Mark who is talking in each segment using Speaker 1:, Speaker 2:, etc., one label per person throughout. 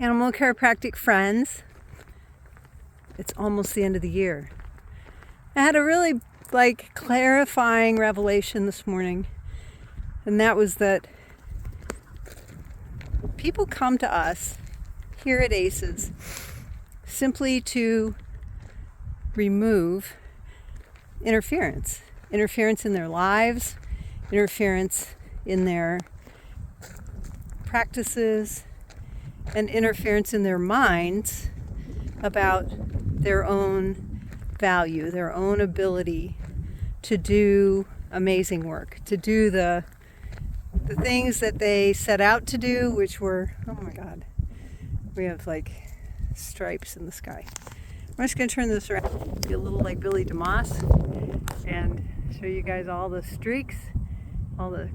Speaker 1: Animal chiropractic friends, it's almost the end of the year. I had a really clarifying revelation this morning, and that was that people come to us here at A.C.E.S simply to remove interference in their lives, interference in their practices, and interference in their minds about their own value, their own ability to do amazing work, to do the things that they set out to do, which were, oh my God, we have stripes in the sky. I'm just going to turn this around, be a little like Billy DeMoss, and show you guys all the streaks, all the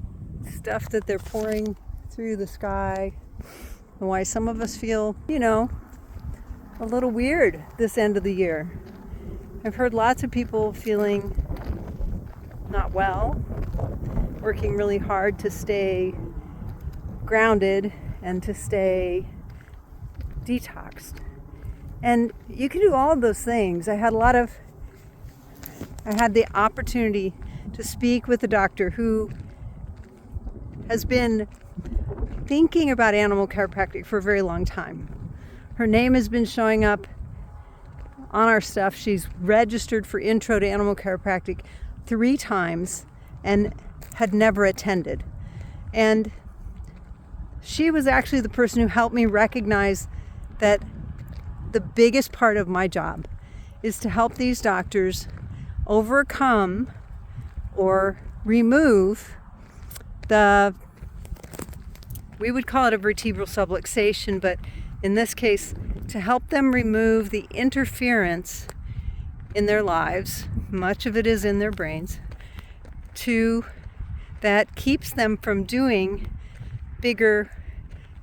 Speaker 1: stuff that they're pouring through the sky, and why some of us feel, a little weird this end of the year. I've heard lots of people feeling not well, working really hard to stay grounded and to stay detoxed. And you can do all of those things. I had the opportunity to speak with a doctor who has been thinking about animal chiropractic for a very long time. Her name has been showing up on our stuff. She's registered for Intro to Animal Chiropractic 3 times and had never attended. And she was actually the person who helped me recognize that the biggest part of my job is to help these doctors overcome or remove we would call it a vertebral subluxation, but in this case, to help them remove the interference in their lives, much of it is in their brains, that keeps them from doing bigger,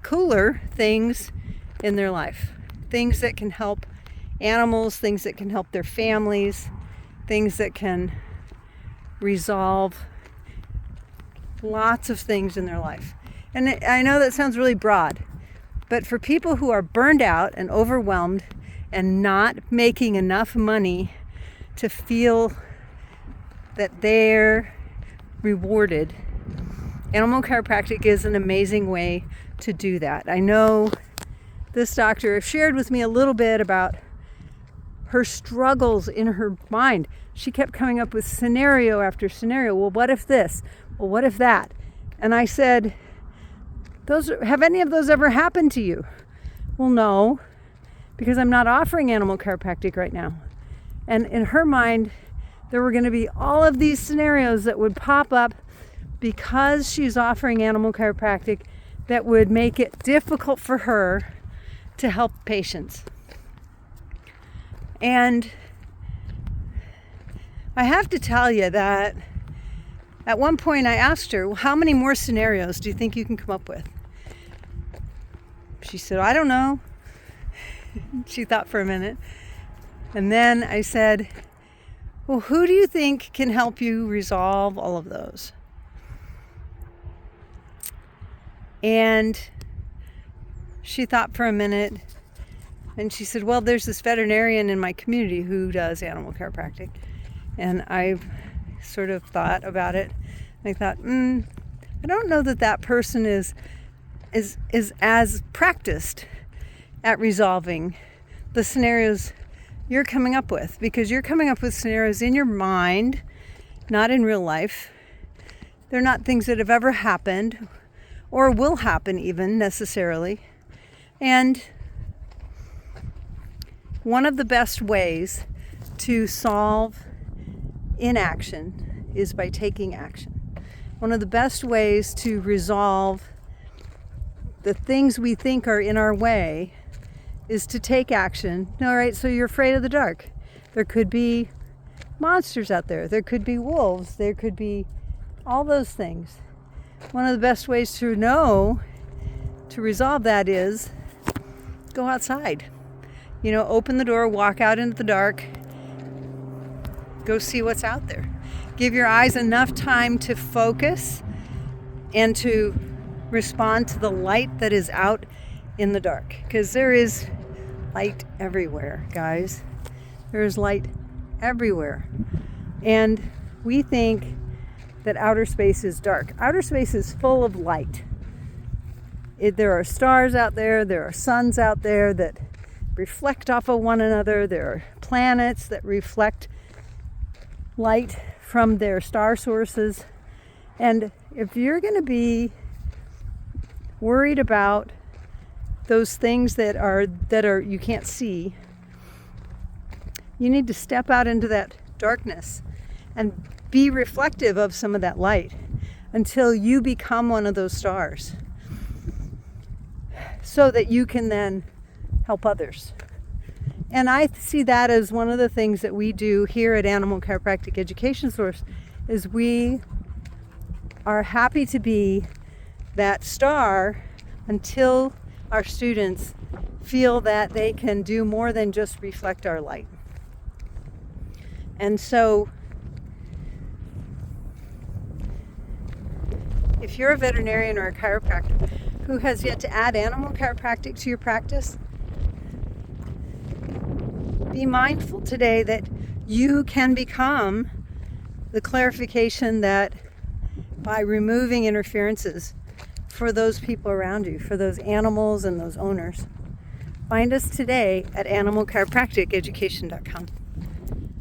Speaker 1: cooler things in their life. Things that can help animals, things that can help their families, things that can resolve lots of things in their life. And I know that sounds really broad, but for people who are burned out and overwhelmed and not making enough money to feel that they're rewarded, animal chiropractic is an amazing way to do that. I know this doctor shared with me a little bit about her struggles in her mind. She kept coming up with scenario after scenario. Well, what if this? Well, what if that? And I said, have any of those ever happened to you? Well, no, because I'm not offering animal chiropractic right now. And in her mind, there were going to be all of these scenarios that would pop up because she's offering animal chiropractic that would make it difficult for her to help patients. And I have to tell you that at one point I asked her, well, how many more scenarios do you think you can come up with? She said, I don't know. She thought for a minute. And then I said, well, who do you think can help you resolve all of those? And she thought for a minute, and she said, well, there's this veterinarian in my community who does animal chiropractic. And I sort of thought about it. I thought, I don't know that person is as practiced at resolving the scenarios you're coming up with, because you're coming up with scenarios in your mind, not in real life. They're not things that have ever happened or will happen even necessarily. And one of the best ways to solve inaction is by taking action. One of the best ways to resolve the things we think are in our way is to take action. All right, so you're afraid of the dark. There could be monsters out there. There could be wolves. There could be all those things. One of the best ways to know to resolve that is go outside. Open the door, walk out into the dark, go see what's out there. Give your eyes enough time to focus and to respond to the light that is out in the dark, because there is light everywhere, guys. There is light everywhere. And we think that outer space is dark. Outer space is full of light. There are stars out there, there are suns out there that reflect off of one another, there are planets that reflect light from their star sources. And if you're going to be worried about those things that are you can't see, you need to step out into that darkness and be reflective of some of that light until you become one of those stars, so that you can then help others. And I see that as one of the things that we do here at Animal Chiropractic Education Source, is we are happy to be that star until our students feel that they can do more than just reflect our light. And so if you're a veterinarian or a chiropractor who has yet to add animal chiropractic to your practice, be mindful today that you can become the clarification that by removing interferences for those people around you, for those animals and those owners. Find us today at animalchiropracticeducation.com.